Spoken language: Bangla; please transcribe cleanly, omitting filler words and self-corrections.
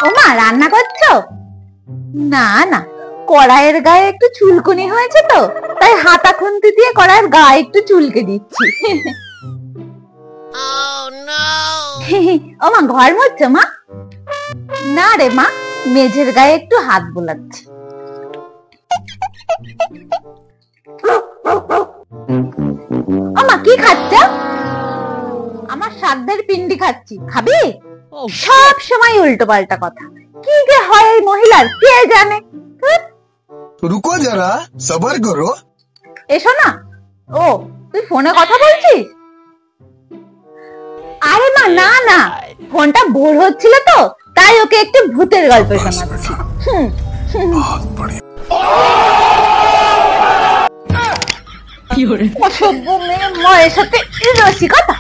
ও মা, রান্না করছো? না না, কড়াইয়ের গায়ে একটু চুলকুনি হয়েছে তো, তাই হাতা খুন্তি দিয়ে কড়াইয়ের গায়ে একটু চুলকে দিচ্ছি। ও মা, ঘর মুছছো মা? না রে মা, মেঝের গায়ে একটু হাত বোলাচ্ছি। ও মা, কি খাচ্ছ? আমার সাধ্যের পিন্ডি খাচ্ছি, খাবি? সব সময় উল্টো পাল্টা কথা, কি যে হয় এই মহিলার কে জানে। रुको जरा सबर करो। এসো না। ও, তুই ফোনে কথা বলছিস? আরে মা, না না, ফোনটা বোর হচ্ছিল তো, তাই ওকে একটু ভূতের গল্প শোনাচ্ছি। অসভ্য মেয়ে, মায়ের সাথে রসিকতা।